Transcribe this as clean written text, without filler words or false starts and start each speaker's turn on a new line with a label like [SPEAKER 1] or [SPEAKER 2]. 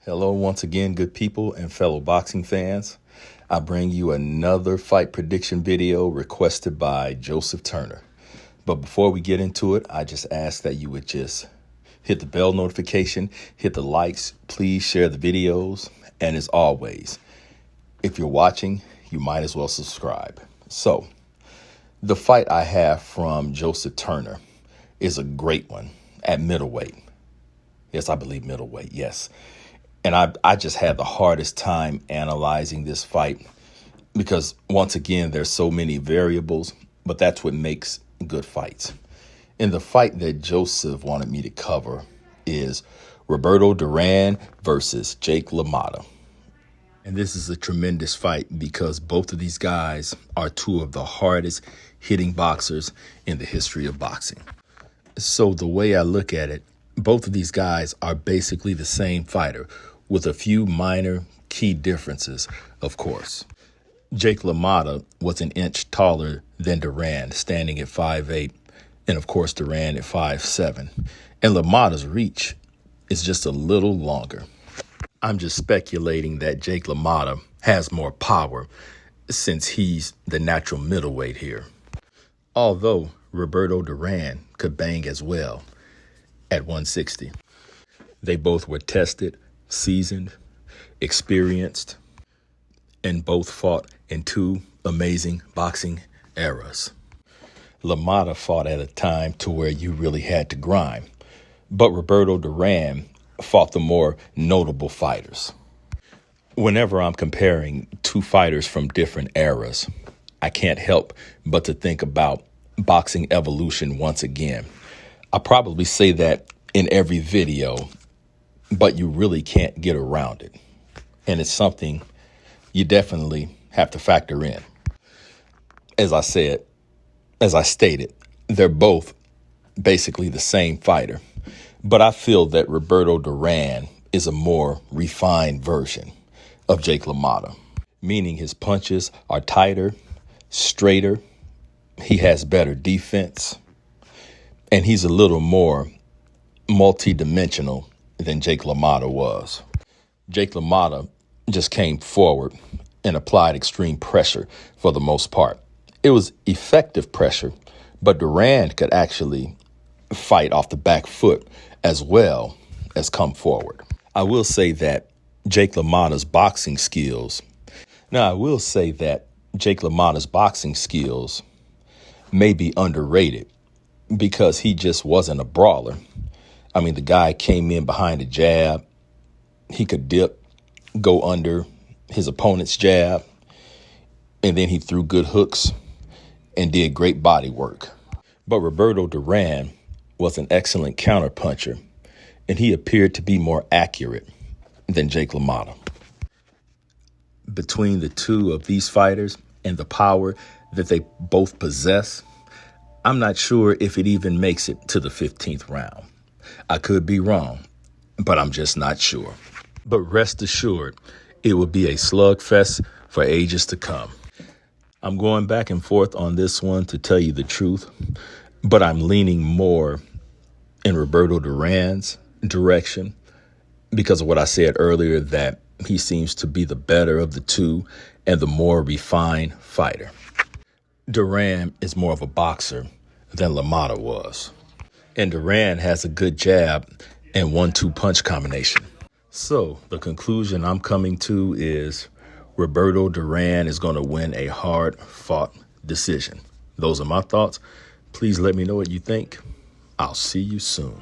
[SPEAKER 1] Hello once again, good people and fellow boxing fans. I bring you another fight prediction video requested by Joseph Turner. But before we get into it, I just ask that you would just hit the bell notification, hit the likes, please share the videos. And as always, if you're watching, you might as well subscribe. So the fight I have from Joseph Turner is a great one at middleweight. Yes, I believe middleweight, yes. And I just had the hardest time analyzing this fight because, once again, there's so many variables, but that's what makes good fights. And the fight that Joseph wanted me to cover is Roberto Duran versus Jake LaMotta. And this is a tremendous fight because both of these guys are two of the hardest hitting boxers in the history of boxing. So the way I look at it, both of these guys are basically the same fighter, with a few minor key differences, of course. Jake LaMotta was an inch taller than Duran, standing at 5'8", and of course Duran at 5'7". And LaMotta's reach is just a little longer. I'm just speculating that Jake LaMotta has more power since he's the natural middleweight here. Although Roberto Duran could bang as well at 160. They both were tested, seasoned, experienced, and both fought in two amazing boxing eras. LaMotta fought at a time to where you really had to grind, but Roberto Duran fought the more notable fighters. Whenever I'm comparing two fighters from different eras, I can't help but to think about boxing evolution once again. I probably say that in every video, but you really can't get around it. And it's something you definitely have to factor in. As I stated, they're both basically the same fighter. But I feel that Roberto Duran is a more refined version of Jake LaMotta, meaning his punches are tighter, straighter, he has better defense, and he's a little more multi-dimensional than Jake LaMotta was. Jake LaMotta just came forward and applied extreme pressure for the most part. It was effective pressure, but Duran could actually fight off the back foot as well as come forward. I will say that Jake LaMotta's boxing skills may be underrated because he just wasn't a brawler. I mean, the guy came in behind a jab. He could dip, go under his opponent's jab, and then he threw good hooks and did great body work. But Roberto Duran was an excellent counterpuncher, and he appeared to be more accurate than Jake LaMotta. Between the two of these fighters and the power that they both possess, I'm not sure if it even makes it to the 15th round. I could be wrong, but I'm just not sure. But rest assured, it will be a slugfest for ages to come. I'm going back and forth on this one to tell you the truth, but I'm leaning more in Roberto Duran's direction because of what I said earlier, that he seems to be the better of the two and the more refined fighter. Duran is more of a boxer than LaMotta was. And Duran has a good jab and 1-2 punch combination. So the conclusion I'm coming to is Roberto Duran is going to win a hard-fought decision. Those are my thoughts. Please let me know what you think. I'll see you soon.